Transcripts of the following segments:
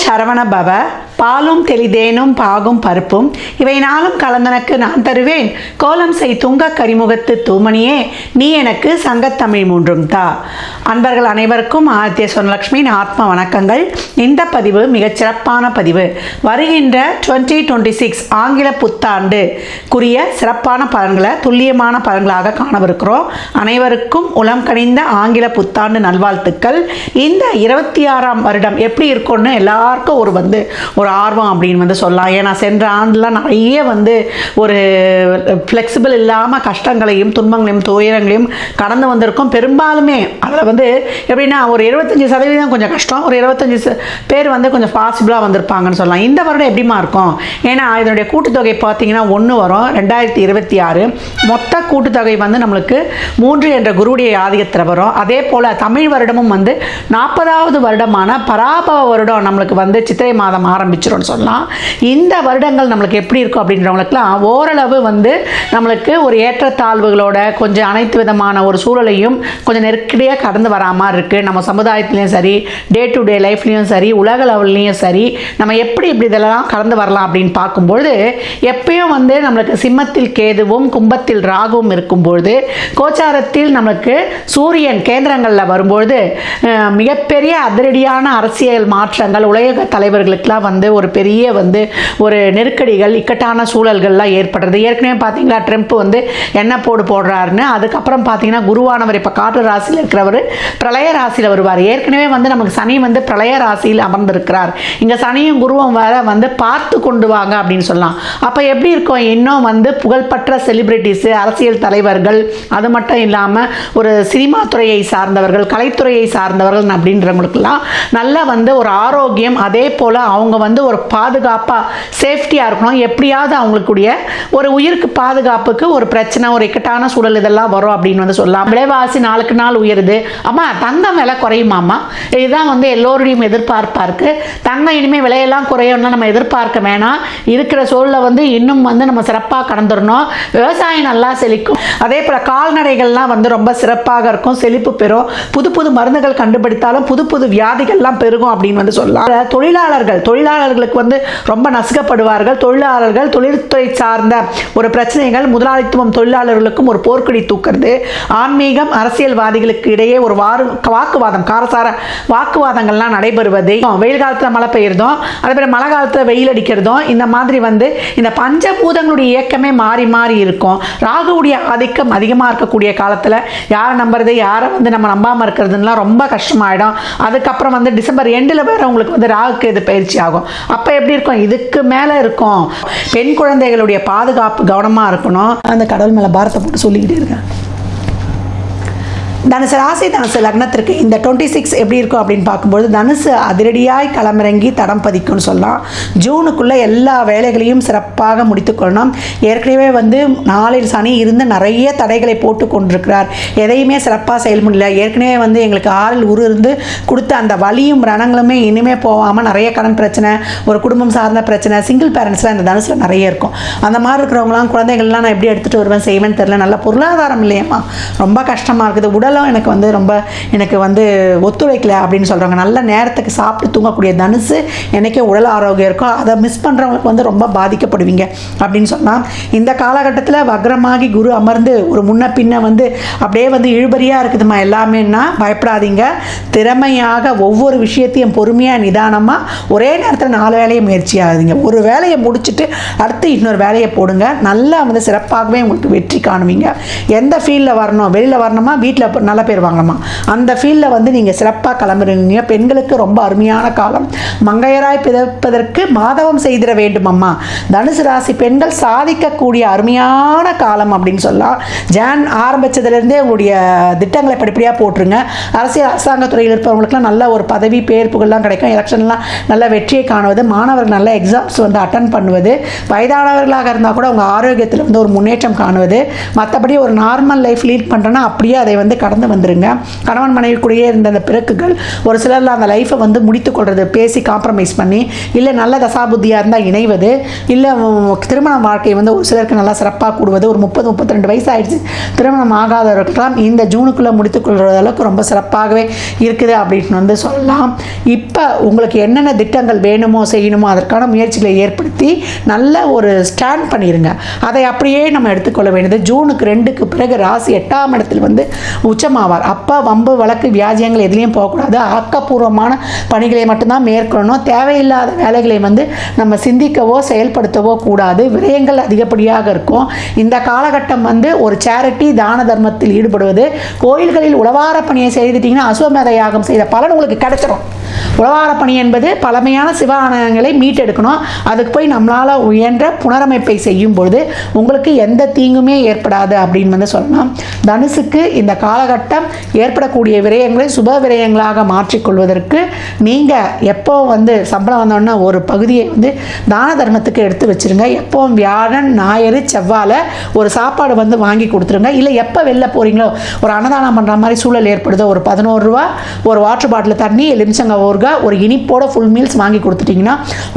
சரவண பவ, பாலும் தெளிதேனும் பாகும் பருப்பும் இவை நாளும் கலந்தனக்கு நான் தருவேன், கோலம் செய் துங்க கரிமுகத்து தூமணியே நீ எனக்கு சங்கத்தமிழ் மூன்றும் தா. அன்பர்கள் அனைவருக்கும் ஆதித்ய சொர்ணலக்ஷ்மியின் ஆத்ம வணக்கங்கள். இந்த பதிவு மிகச் சிறப்பான பதிவு. வருகின்ற 2026 ஆங்கில புத்தாண்டுக்குரிய சிறப்பான பலன்களை துல்லியமான பலன்களாக காணவிருக்கிறோம். அனைவருக்கும் உளம் கனிந்த ஆங்கில புத்தாண்டு நல்வாழ்த்துக்கள். இந்த 26ஆம் வருடம் எப்படி இருக்கும்னு எல்லாருக்கும் ஒரு ஆர்வம் அப்படின்னு சொல்லலாம். ஏன்னா சென்ற ஆண்டுலாம் நிறைய ஒரு ஃப்ளெக்சிபிள் இல்லாமல் கஷ்டங்களையும் துன்பங்களையும் துயரங்களையும் கடந்து வந்திருக்கோம். பெரும்பாலுமே அதில் எப்படின்னா ஒரு 75% கொஞ்சம் கஷ்டம், ஒரு 25 பேர் கொஞ்சம் பாசிபிளாக வந்திருப்பாங்கன்னு சொல்லலாம். இந்த வருடம் எப்படிமா இருக்கும்? ஏன்னா இதனுடைய கூட்டுத்தொகை பார்த்தீங்கன்னா 1 வரும். 2026 மொத்த கூட்டுத்தொகை நம்மளுக்கு 3 என்ற குருவுடைய ஆதிக்கத்தில் வரும். அதே போல் தமிழ் வருடமும் 40வது வருடமான பராபவ வருடம் நம்மளுக்கு சித்திரை மாதம் ஆரம்பிச்சிரும்னு சொல்லலாம். இந்த வருடங்கள் நம்மளுக்கு எப்படி இருக்கும் அப்படின்றவங்களுக்குலாம் ஓரளவு நம்மளுக்கு ஒரு ஏற்றத்தாழ்வுகளோட கொஞ்சம் அனைத்து விதமான ஒரு சூழலையும் கொஞ்சம் நெருக்கடியாக கடந்து வரா மாதிரி இருக்குது. நம்ம சமுதாயத்துலேயும் சரி, டே டு டே லைஃப்லேயும் சரி, உலக லெவல்லையும் சரி, நம்ம எப்படி இதெல்லாம் கடந்து வரலாம் அப்படின்னு பார்க்கும்பொழுது எப்பயும் நம்மளுக்கு சிம்மத்தில் கேதுவும் கும்பத்தில் ராகுவும் இருக்கும்பொழுது கோச்சாரத்தில் நம்மளுக்கு சூரியன் கேந்திரங்களில் வரும்பொழுது மிகப்பெரிய அதிரடியான அரசியல் மாற்றங்கள், உலக தலைவர்களுக்கெல்லாம் ஒரு பெரிய ஒரு நெருக்கடிகள், இக்கட்டான சூழல்கள்லாம் ஏற்படுறது. ஏற்கனவே பார்த்தீங்களா ட்ரம்ப் எண்ணெய் போடுறாருன்னு. அதுக்கப்புறம் பார்த்தீங்கன்னா குருவானவர் இப்போ காற்று ராசியில் இருக்கிறவர் பிரளய ராசியில் வருவார். ஏற்கனவே நமக்கு சனி பிரளய ராசியில் அமர்ந்திருக்கிறார். இங்கே சனியும் குருவும் வேற பார்த்து கொண்டு வாங்க அப்படின்னு சொல்லலாம். அப்போ எப்படி இருக்கும்? இன்னும் புகழ்பெற்ற செலிபிரிட்டிஸு, அரசியல் தலைவர்கள், அது மட்டும் இல்லாமல் ஒரு சினிமா துறையை சார்ந்தவர்கள், கலைத்துறையை சார்ந்தவர்கள் அப்படின்றவங்களுக்கெல்லாம் நல்ல ஒரு ஆரோக்கியம், அதே போல் அவங்க ஒரு பாதுகாப்பாக சேஃப்டியாக இருக்கணும். எப்படியாவது அவங்களுக்குடைய ஒரு உயிருக்கு பாதுகாப்புக்கு ஒரு பிரச்சனை, ஒரு இக்கட்டான சூழல் இதெல்லாம் வரும் அப்படின்னு சொல்லலாம். விலைவாசி நாளுக்கு நாள் உயருது. அம்மா தங்கம் விலை குறையுமாம்மா? இதுதான் எல்லோருடையும் எதிர்பார்ப்பாக இருக்குது. தங்கம் இனிமேல் விலையெல்லாம் குறையும்னா நம்ம எதிர்பார்க்க வேணாம். இருக்கிற சூழலை இன்னும் நம்ம சிறப்பாக கடந்துடணும். விவசாயம் நல்லா செழிக்கும். அதே போல் கால்நடைகள்லாம் ரொம்ப சிறப்பாக இருக்கும், செழிப்பு பெறும். புது புது மருந்துகள் கண்டுபிடித்தாலும் புது புது வியாதிகள்லாம் பெருகும் அப்படின்னு சொல்லலாம். தொழிலாளர்களுக்கு ரொம்ப நசுக்கப்படுவார்கள். தொழில்துறை சார்ந்த ஒரு பிரச்சனைகள், முதலாளித்துவம் தொழிலாளர்களுக்கும் ஒரு போர்க்கொடி தூக்குறது, ஆன்மீகம் அரசியல்வாதிகளுக்கு இடையே ஒரு வாக்குவாதம், காரசார வாக்குவாதங்கள்லாம் நடைபெறுவது, வெயில் காலத்தில் மழை பெய்யறதும், அதே போல மழை காலத்தில் வெயில் அடிக்கிறதும், இந்த மாதிரி இந்த பஞ்சபூதங்களுடைய இயக்கமே மாறி மாறி இருக்கும். ராகுவுடைய ஆதிக்கம் அதிகமாக இருக்கக்கூடிய காலத்தில் யாரை நம்புறது, யாரை நம்ம நம்பாமல் இருக்கிறதுலாம் ரொம்ப கஷ்டமாயிடும். அதுக்கப்புறம் டிசம்பர் எண்டில் வேற உங்களுக்கு ராகுக்கு இது பயிற்சி ஆகும். அப்போ எப்படி இருக்கும்? இதுக்கு மேலே இருக்கும். பெண் குழந்தைகளுடைய பாதுகாப்பு கவனமாக இருக்கணும். அந்த கடவுள் மேலே பாரத்தை போட்டு சொல்லிக்கிட்டே இருக்கேன். தனுசு ராசி, தனுசு லக்னத்திற்கு இந்த 26 எப்படி இருக்கும் அப்படின்னு பார்க்கும்போது தனுசு அதிரடியாய் களமிறங்கி தடம் பதிக்கும்னு சொல்லலாம். ஜூனுக்குள்ளே எல்லா வேலைகளையும் சிறப்பாக முடித்துக்கொள்ளணும். ஏற்கனவே நாளில் சனி இருந்து நிறைய தடைகளை போட்டு கொண்டிருக்கிறார். எதையுமே சிறப்பாக செயல் முடியல. ஏற்கனவே எங்களுக்கு 6ல் உரு இருந்து கொடுத்த அந்த வலியும் ரணங்களுமே இனிமேல் போகாமல் நிறைய கடன் பிரச்சனை, ஒரு குடும்பம் சார்ந்த பிரச்சனை, சிங்கிள் பேரண்ட்ஸ்லாம் இந்த தனுசில் நிறைய இருக்கும். அந்த மாதிரி இருக்கிறவங்களாம் குழந்தைகள்லாம் நான் எப்படி எடுத்துகிட்டு வருவேன் செய்வேன்னு தெரியல. நல்ல பொருளாதாரம் இல்லையம்மா, ரொம்ப கஷ்டமாக இருக்குது. உடலும் எனக்கு ஒத்துழைக்கல அப்படின்னு சொல்கிறாங்க. நல்ல நேரத்துக்கு சாப்பிட்டு தூங்கக்கூடிய தனுசு என்றைக்கே உடல் ஆரோக்கியம் இருக்கும். அதை மிஸ் பண்ணுறவங்களுக்கு ரொம்ப பாதிக்கப்படுவீங்க அப்படின்னு சொன்னால் இந்த காலகட்டத்தில் வக்ரமாகி குரு அமர்ந்து ஒரு முன்ன பின்ன அப்படியே இழுபறியாக இருக்குதுமா எல்லாமேன்னா பயப்படாதீங்க. திறமையாக ஒவ்வொரு விஷயத்தையும் பொறுமையாக நிதானமாக ஒரே நேரத்தில் 4 வேலையை முயற்சி ஆகுதுங்க. ஒரு வேலையை முடிச்சுட்டு அடுத்து இன்னொரு வேலையை போடுங்க. நல்லா சிறப்பாகவே உங்களுக்கு வெற்றி காணுவீங்க. எந்த ஃபீல்டில் வரணும், வெளியில் வரணுமா, வீட்டில் நல்ல பேர் வாங்கலாமா, அந்த ஃபீல்டில் நீங்கள் சிறப்பாக கிளம்புறீங்க. பெண்களுக்கு ரொம்ப அருமையான காலம். மங்கையராய் பிறப்பதற்கு மாதவம் செய்திட வேண்டும் அம்மா. தனுசு ராசி பெண்கள் சாதிக்கக்கூடிய அருமையான காலம் அப்படின்னு சொல்லலாம். ஜான் ஆரம்பித்ததுலேருந்தே உங்களுடைய திட்டங்களை படிப்படியாக போட்டுருங்க. அரசாங்கத்துறையில் இருப்பவங்களுக்குலாம் நல்ல ஒரு பதவி பேர் புகழ்லாம் கிடைக்கும். எலெக்ஷன்லாம் நல்ல வெற்றியை காணுவது, மாணவர்கள் நல்ல எக்ஸாம்ஸ் அட்டன் பண்ணுவது, வயதானவர்களாக இருந்தால் கூட உங்கள் ஆரோக்கியத்தில் ஒரு முன்னேற்றம் காணுவது, மற்றபடி ஒரு நார்மல் லைஃப் லீட் பண்ணுறேன்னா அப்படியே அதை கடந்து வந்துருங்க. கணவன் மனைவி கூடயே இருந்த அந்த பிறக்குகள் ஒரு சிலரில் அந்த லைஃப்பை வந்து முடித்துக்கொள்வது, பேசி காம்ப்ரமைஸ் பண்ணி, இல்லை நல்ல தசாபுத்தியாக இருந்தால் இணைவது, இல்லை திருமண வாழ்க்கை வந்து ஒரு சிலருக்கு நல்லா சிறப்பாக கூடுவது. ஒரு 30-32 வயசு ஆயிடுச்சு திருமணம் ஆகாதவர்களுக்கெல்லாம் இந்த ஜூனுக்குள்ளே முடித்துக்கொள்கிற அளவுக்கு ரொம்ப சிறப்பாகவே இருக்குது அப்படின்னு வந்து சொல்லலாம். இப்போ உங்களுக்கு என்னென்ன திட்டங்கள் வேணுமோ செய்யணுமோ அதற்கான முயற்சிகளை ஏற்படுத்தி நல்ல ஒரு ஸ்டாண்ட் பண்ணிடுங்க. அதை அப்படியே நம்ம எடுத்துக்கொள்ள வேண்டியது. ஜூனுக்கு 2க்கு பிறகு ராசி 8ஆம் இடத்தில் வந்து உச்சமாவார். அப்போ வம்பு வழக்கு வியாஜியங்கள் எதுலேயும் போகக்கூடாது. ஆக்கப்பூர்வமான பணிகளை மட்டும்தான் மேற்கொள்ளணும். தேவையில்லாத வேலைகளை வந்து நம்ம சிந்திக்கவோ செயல்படுத்தவோ கூடாது. விரயங்கள் அதிகப்படியாக இருக்கும். இந்த காலகட்டம் வந்து ஒரு சேரிட்டி தான தர்மத்தில் ஈடுபடுவது, கோயில்களில் உழவார பணியை செய்துட்டிங்கன்னா அசுவமேத யாகம் செய்த பலன் உங்களுக்கு கிடைச்சிடும். உழவார பணி என்பது பழமையான சிவ ஆலயங்களை மீட்டெடுக்கணும். அதுக்கு போய் நம்மளால் உயன்ற புனரமைப்பை செய்யும் பொழுது உங்களுக்கு எந்த தீங்குமே ஏற்படாது அப்படின்னு வந்து சொல்லலாம். தனுசுக்கு இந்த காலகட்டம் ஏற்படக்கூடிய விரயங்களை சுப விரயங்களாக மாற்றிக்கொள்வதற்கு நீங்கள் எப்போ வந்து சம்பளம் வந்தோன்னா ஒரு பகுதியை வந்து தான தர்மத்துக்கு எடுத்து வச்சுருங்க. எப்போவும் வியாழன் ஞாயிறு செவ்வாழை ஒரு சாப்பாடு வந்து வாங்கி கொடுத்துருங்க. இல்லை எப்போ வெளில போகிறீங்களோ ஒரு அன்னதானம் பண்ணுற மாதிரி சூழல் ஏற்படுதோ ஒரு 11 ரூபா ஒரு வாட்டர் பாட்டில் தண்ணி, எலுமிச்சங்க ஊறுகாய், ஒரு இனிப்போட ஃபுல் மீல்ஸ் வாங்கி கொடுத்துட்டிங்கன்னா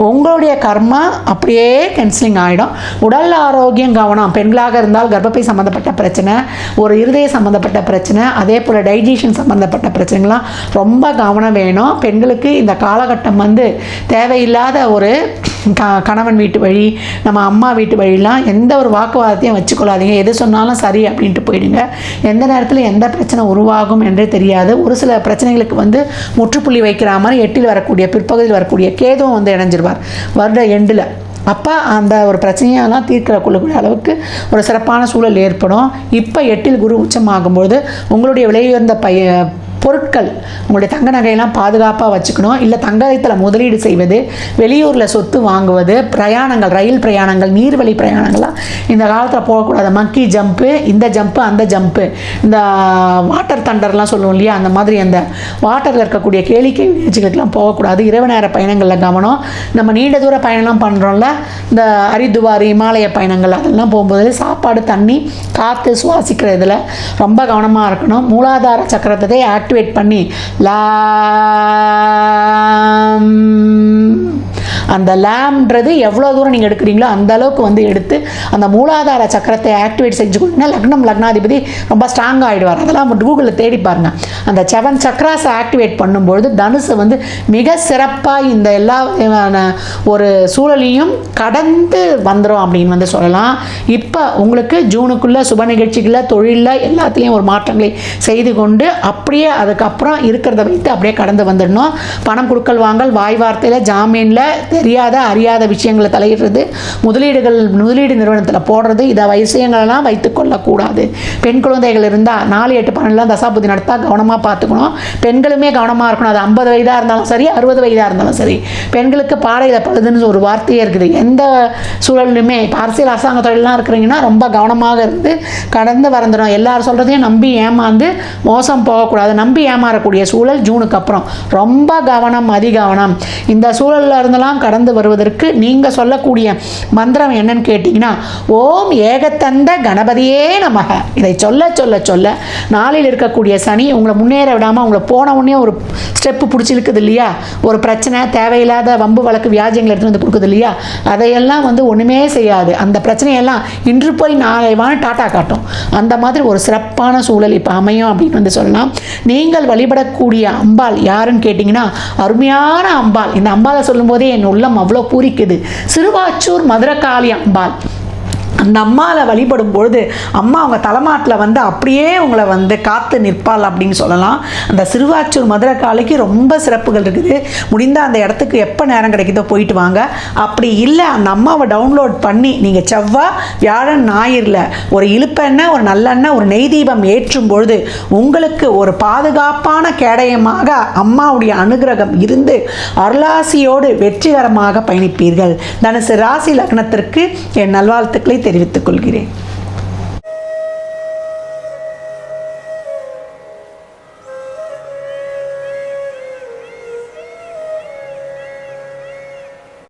உங்களுடைய கர்மா அப்படியே கேன்சலிங் ஆகிடும். உடல் ஆரோக்கியம் கவனம். பெண்களாக இருந்தால் கர்ப்பப்பை சம்மந்தப்பட்ட பிரச்சனை, ஒரு இருதய சம்மந்தப்பட்ட பிரச்சனை, அதே போல் டைஜஷன் சம்மந்தப்பட்ட பிரச்சனைகள்லாம் ரொம்ப கவனம் வேணும். பெண்களுக்கு இந்த காலகட்டம் வந்து தேவையில்லாத ஒரு கணவன் வீட்டு வழி, நம்ம அம்மா வீட்டு வழிலாம் எந்த ஒரு வாக்குவாதத்தையும் வச்சுக்கொள்ளாதீங்க. எது சொன்னாலும் சரி அப்படின்ட்டு போயிடுங்க. எந்த நேரத்தில் எந்த பிரச்சனை உருவாகும் என்றே தெரியாது. ஒரு சில பிரச்சனைகளுக்கு வந்து முற்றுப்புள்ளி வைக்கிற மாதிரி 8இல் வரக்கூடிய பிற்பகுதியில் வரக்கூடிய கேதுவும் வந்து இணைஞ்சிருவார் வருட எண்டில். அப்போ அந்த ஒரு பிரச்சனையெல்லாம் தீர்க்கிற கொள்ளக்கூடிய அளவுக்கு ஒரு சிறப்பான சூழல் ஏற்படும். இப்போ 8இல் குரு உச்சமாகும்போது உங்களுடைய விலையுயர்ந்த பொருட்கள், உங்களுடைய தங்க நகையெல்லாம் பாதுகாப்பாக வச்சுக்கணும். இல்லை தங்கத்தில் முதலீடு செய்வது, வெளியூரில் சொத்து வாங்குவது, பிரயாணங்கள், ரயில் பிரயாணங்கள், நீர்வழி பிரயாணங்கள்லாம் இந்த காலத்தில் போகக்கூடாது. மக்கி ஜம்ப்பு, இந்த ஜம்ப்பு அந்த ஜம்ப்பு, இந்த வாட்டர் தண்டர்லாம் சொல்லுவோம் இல்லையா, அந்த மாதிரி அந்த வாட்டரில் இருக்கக்கூடிய கேளிக்கை நிகழ்ச்சிகளுக்கெல்லாம் போகக்கூடாது. இரவு நேர பயணங்களில் கவனம். நம்ம நீண்ட தூர பயணம்லாம் பண்ணுறோம்ல, இந்த ஹரித்துவார் இமாலய பயணங்கள், அதெல்லாம் போகும்போது சாப்பாடு, தண்ணி, காற்று சுவாசிக்கிறதுல ரொம்ப கவனமாக இருக்கணும். மூலாதார சக்கரத்தை ஆக்டிவேட் பண்ணி அந்த லேம்ன்றது எவ்வளோ தூரம் நீங்கள் எடுக்கிறீங்களோ அந்த அளவுக்கு வந்து எடுத்து அந்த மூலாதார சக்கரத்தை ஆக்டிவேட் செஞ்சு கொடுத்தீங்கன்னா லக்னம் லக்னாதிபதி ரொம்ப ஸ்ட்ராங்காக ஆகிடுவார். அதெல்லாம் கூகுளில் தேடி பாருங்கள். அந்த 7 சக்கராஸை ஆக்டிவேட் பண்ணும்பொழுது தனுசை வந்து மிக சிறப்பாக இந்த எல்லா ஒரு சூழலையும் கடந்து வந்துடும் அப்படின்னு வந்து சொல்லலாம். இப்போ உங்களுக்கு ஜூனுக்குள்ளே சுப நிகழ்ச்சிகளில், தொழிலில் எல்லாத்துலேயும் ஒரு மாற்றங்களை செய்து கொண்டு அப்படியே அதுக்கப்புறம் இருக்கிறத வைத்து அப்படியே கடந்து வந்துடணும். பணம் கொடுக்கல் வாங்கல், வாய் வார்த்தையில், ஜாமீனில், தெரியாத அறியாத விஷயங்களை தலையிடுறது, முதலீடு நிறுவனத்தில் போடுறது, இதை விஷயங்களெல்லாம் வைத்துக் கொள்ளக்கூடாது. பெண் குழந்தைகள் இருந்தால் 4, 8, 12 தசாபுத்தி நடத்தா கவனமாக பார்த்துக்கணும். பெண்களுமே கவனமாக இருக்கணும். அது 50 வயதாக இருந்தாலும் சரி, 60 வயதாக இருந்தாலும் சரி. பெண்களுக்கு பாடையில் பழுதுன்னு ஒரு வார்த்தையே இருக்குது. எந்த சூழலுமே இப்போ அரசியல் அரசாங்க தொழிலெலாம் இருக்கிறீங்கன்னா ரொம்ப கவனமாக இருந்து கடந்து வரந்துடும். எல்லாரும் சொல்கிறதையும் நம்பி ஏமாந்து மோசம் போகக்கூடாது. நம்பி ஏமாறக்கூடிய சூழல் ஜூனுக்கு அப்புறம் ரொம்ப கவனம், அதிகவனம். இந்த சூழலில் இருந்தெல்லாம் கடந்து வருவதற்கு நீங்கள் சொல்லக்கூடிய மந்திரம் என்னன்னு கேட்டிங்கன்னா, ஓம் ஏகத்தந்த கணபதியே நமக. இதை சொல்ல சொல்ல சொல்ல நாளில் இருக்கக்கூடிய சனி உங்களை முன்னேற விடாமல் உங்களை போன உடனே ஒரு ஸ்டெப்பு பிடிச்சிருக்குது இல்லையா, ஒரு பிரச்சனை, தேவையில்லாத வம்பு வழக்கு வியாஜியங்கள் எடுத்து வந்து கொடுக்குது இல்லையா, அதையெல்லாம் வந்து ஒன்றுமே செய்யாது. அந்த பிரச்சனையெல்லாம் இன்று போய் நாளை வாங்க டாட்டா காட்டும். அந்த மாதிரி ஒரு சிறப்பான சூழல் இப்போ அமையும் அப்படின்னு வந்து சொல்லலாம். நீங்கள் வழிபடக்கூடிய அம்பாள் யாருன்னு கேட்டிங்கன்னா அருமையான அம்பாள். இந்த அம்பாளை சொல்லும்போதே என் உள்ளம் அவ்வளோ பூரிக்குது. சிறுவாச்சூர் மதுரகாளி அம்பாள். அந்த அம்மாவை வழிபடும் பொழுது அம்மா அவங்க தலைமாட்டில் வந்து அப்படியே உங்களை வந்து காத்து நிற்பாள் அப்படின்னு சொல்லலாம். அந்த சிறுவாச்சூர் மதுரகாளிக்கு ரொம்ப சிறப்புகள் இருக்குது. முடிந்தால் அந்த இடத்துக்கு எப்போ நேரம் கிடைக்குதோ போயிட்டு வாங்க. அப்படி இல்லை அந்த அம்மாவை டவுன்லோட் பண்ணி நீங்கள் செவ்வாய், வியாழன், ஞாயிறில் ஒரு இழுப்பெண்ணெய், ஒரு நல்லெண்ணெய், ஒரு நெய் தீபம் ஏற்றும் பொழுது உங்களுக்கு ஒரு பாதுகாப்பான கேடயமாக அம்மாவுடைய அனுகிரகம் இருந்து அருளாசியோடு வெற்றிகரமாக பயணிப்பீர்கள். தனுசு ராசி லக்னத்திற்கு என் நல்வாழ்த்துக்களை தெரிவித்துக் கொள்கிறேன்.